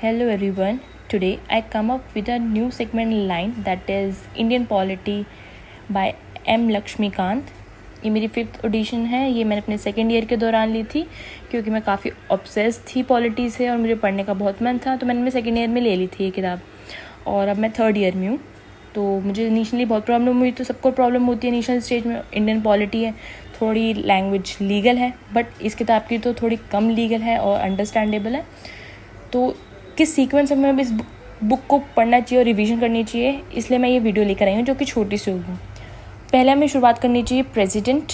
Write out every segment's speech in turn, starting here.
Hello everyone. Today I come up with a new segment line that is Indian Polity by M. Laxmikant. ये मेरी 5th addition है. ये मैंने अपने second year के दौरान ली थी क्योंकि मैं काफ़ी ऑब्सेस थी पॉलिटी से और मुझे पढ़ने का बहुत मन था, तो मैंने अपने सेकेंड ईयर में ले ली थी ये किताब. और अब मैं 3rd ईयर में हूँ, तो मुझे इनिशियली बहुत प्रॉब्लम हुई. तो सबको प्रॉब्लम होती है इनिशियल स्टेज में. इंडियन पॉलिटी है, थोड़ी लैंग्वेज लीगल है, बट इस किताब की तो थोड़ी कम लीगल है और अंडरस्टैंडेबल है. तो किस सीक्वेंस में हमें इस बुक को पढ़ना चाहिए और रिवीजन करनी चाहिए, इसलिए मैं ये वीडियो लेकर आई हूँ जो कि छोटी सी होगी. पहले हमें शुरुआत करनी चाहिए प्रेसिडेंट,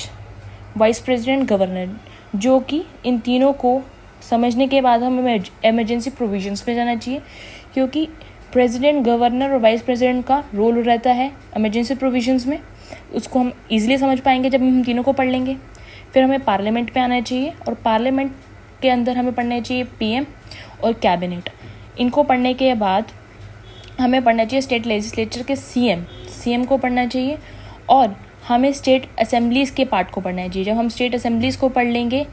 वाइस प्रेसिडेंट, गवर्नर, जो कि इन तीनों को समझने के बाद हमें इमरजेंसी प्रोविजंस पे जाना चाहिए, क्योंकि प्रेसिडेंट, गवर्नर और वाइस प्रेसिडेंट का रोल रहता है इमरजेंसी प्रोविजंस में. उसको हम ईजिली समझ पाएंगे जब हम तीनों को पढ़ लेंगे. फिर हमें पार्लियामेंट पे आना चाहिए और पार्लियामेंट के अंदर हमें पढ़ना चाहिए पीएम और कैबिनेट. इनको पढ़ने के बाद हमें पढ़ना चाहिए स्टेट लेजिस्लेचर के सीएम को पढ़ना चाहिए और हमें स्टेट असेंबलीज़ के पार्ट को पढ़ना चाहिए. जब हम स्टेट असेंबलीज़ को पढ़ लेंगे,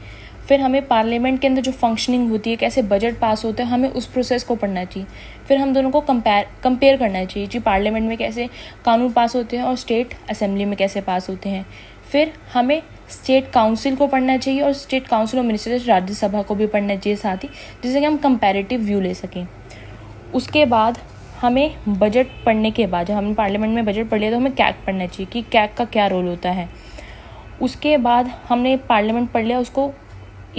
फिर हमें पार्लियामेंट के अंदर जो फंक्शनिंग होती है, कैसे बजट पास होता है, हमें उस प्रोसेस को पढ़ना चाहिए. फिर हम दोनों को कंपेयर करना चाहिए कि पार्लियामेंट में कैसे कानून पास होते हैं और स्टेट असेंबली में कैसे पास होते हैं. फिर हमें स्टेट काउंसिल को पढ़ना चाहिए और state council of ministers Rajya Sabha को भी पढ़ना चाहिए साथ ही, जिससे कि हम कंपैरेटिव व्यू ले सकें. उसके बाद हमें बजट पढ़ने के बाद, जब हमने पार्लियामेंट में बजट पढ़ लिया, तो हमें कैग पढ़ना चाहिए कि कैग का क्या रोल होता है. उसके बाद हमने पार्लियामेंट पढ़ लिया, उसको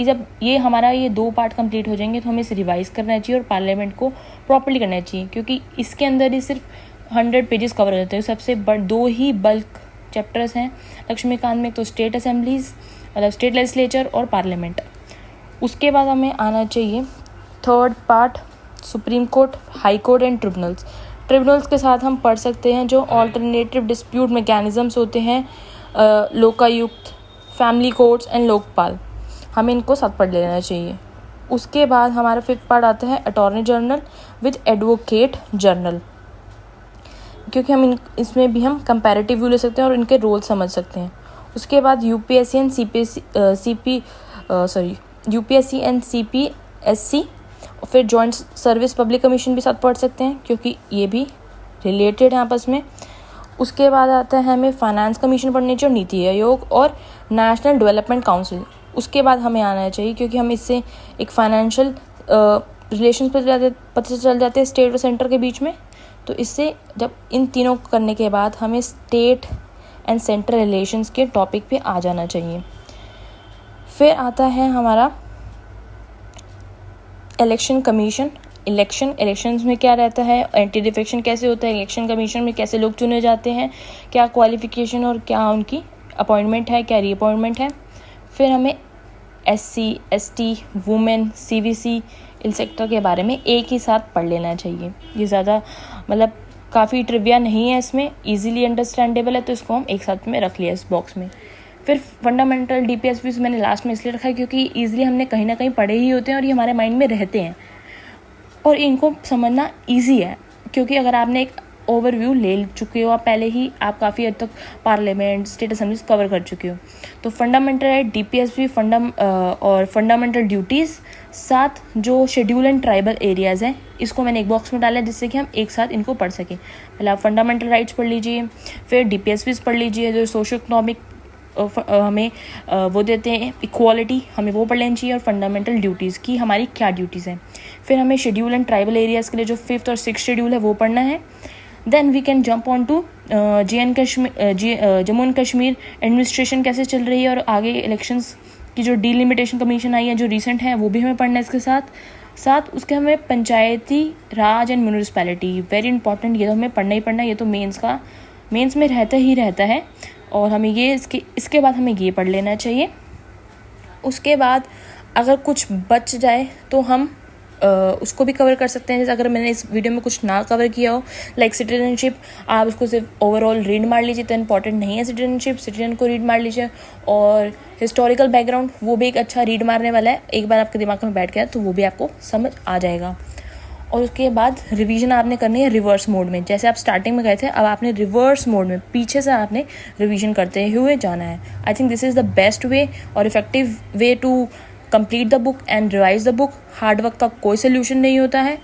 जब ये 2 पार्ट कंप्लीट हो जाएंगे तो हमें इसे रिवाइज़ करना चाहिए और पार्लियामेंट को प्रॉपर्ली करना चाहिए, क्योंकि इसके अंदर ही सिर्फ 100 पेजेस कवर हो जाते हैं. सबसे 2 ही बल्क चैप्टर्स हैं लक्ष्मीकांत में, तो स्टेट असेंबलीज मतलब स्टेट लेजिस्लेचर और पार्लियामेंट. उसके बाद हमें आना चाहिए 3rd part supreme court, high court and tribunals के साथ हम पढ़ सकते हैं जो ऑल्टरनेटिव डिस्प्यूट मैकेनिज़म्स होते हैं, Lokayukta, family courts and Lokpal. हमें इनको साथ पढ़ लेना चाहिए. उसके बाद हमारा 5th पार्ट आता है attorney general with advocate general, क्योंकि हम इसमें भी हम कंपैरेटिव व्यू ले सकते हैं और इनके रोल समझ सकते हैं. उसके बाद यूपीएससी एंड सीपीएससी और फिर जॉइंट सर्विस पब्लिक कमीशन भी साथ पढ़ सकते हैं, क्योंकि ये भी रिलेटेड है आपस में. उसके बाद आता है हमें फाइनेंस कमीशन पढ़नी चाहिए और नीति आयोग और नेशनल डेवलपमेंट काउंसिल. उसके बाद हमें आना चाहिए, क्योंकि हम इससे एक फाइनेंशियल रिलेशन पता चल जाते हैं स्टेट और सेंटर के बीच में. तो इससे जब इन तीनों को करने के बाद हमें स्टेट एंड सेंट्रल रिलेशंस के टॉपिक पे आ जाना चाहिए. फिर आता है हमारा इलेक्शन कमीशन. इलेक्शंस में क्या रहता है, एंटी डिफेक्शन कैसे होता है, इलेक्शन कमीशन में कैसे लोग चुने जाते हैं, क्या क्वालिफिकेशन और क्या उनकी अपॉइंटमेंट है, क्या रीअपॉइंटमेंट है. फिर हमें SC, ST, women, CVC, in sector के बारे में एक ही साथ पढ़ लेना चाहिए. ये ज़्यादा मतलब काफ़ी ट्रिविया नहीं है, इसमें ईजिली अंडरस्टैंडेबल है, तो इसको हम एक साथ में रख लिया इस बॉक्स में. फिर फंडामेंटल DPSP मैंने लास्ट में इसलिए रखा है क्योंकि ईजिली हमने कहीं ना कहीं पढ़े ही होते हैं और ये हमारे माइंड में रहते हैं और इनको समझना ईजी है, क्योंकि अगर आपने एक ओवरव्यू ले चुके हो, आप पहले ही आप काफ़ी हद तक पार्लियामेंट, स्टेट असेंबलीज कवर कर चुके हो. तो फंडामेंटल राइट, DPSP और फंडामेंटल ड्यूटीज़, साथ जो शेड्यूल एंड ट्राइबल एरियाज़ हैं, इसको मैंने एक बॉक्स में डाला है जिससे कि हम एक साथ इनको पढ़ सकें. पहले आप फंडामेंटल राइट्स पढ़ लीजिए, फिर DPSPs पढ़ लीजिए जो सोशो इकोनॉमिक हमें वो देते हैं इक्वालिटी, हमें वो पढ़ लेनी चाहिए, और फंडामेंटल ड्यूटीज़ की हमारी क्या ड्यूटीज़ हैं. फिर हमें शेड्यूल एंड ट्राइबल एरियाज़ के लिए जो 5th और 6th शेड्यूल है वो पढ़ना है. Then we can jump on to Jammu and Kashmir administration कैसे चल रही है और आगे इलेक्शंस की जो डिलिमिटेशन कमीशन आई है जो रिसेंट है वो भी हमें पढ़ना है. इसके साथ उसके हमें पंचायती राज एंड म्यूनिसिपैलिटी, वेरी इंपॉर्टेंट, ये तो हमें पढ़ना ही पढ़ना है. ये तो मेंस में रहता ही रहता है और हमें ये इसके बाद हमें ये पढ़ लेना चाहिए. उसके बाद अगर कुछ बच जाए तो हम उसको भी कवर कर सकते हैं. जैसे अगर मैंने इस वीडियो में कुछ ना कवर किया हो, लाइक सिटीजनशिप, आप उसको सिर्फ ओवरऑल रीड मार लीजिए, तो इम्पॉर्टेंट नहीं है सिटीजनशिप, सिटीजन को रीड मार लीजिए. और हिस्टोरिकल बैकग्राउंड, वो भी एक अच्छा रीड मारने वाला है. एक बार आपके दिमाग में बैठ गया तो वो भी आपको समझ आ जाएगा. और उसके बाद रिवीजन आपने करनी है रिवर्स मोड में. जैसे आप स्टार्टिंग में गए थे, अब आपने रिवर्स मोड में पीछे से आपने रिवीजन करते हुए जाना है. I think this is the best way और effective way to complete the book and revise the book. Hard work का कोई सोल्यूशन नहीं होता है,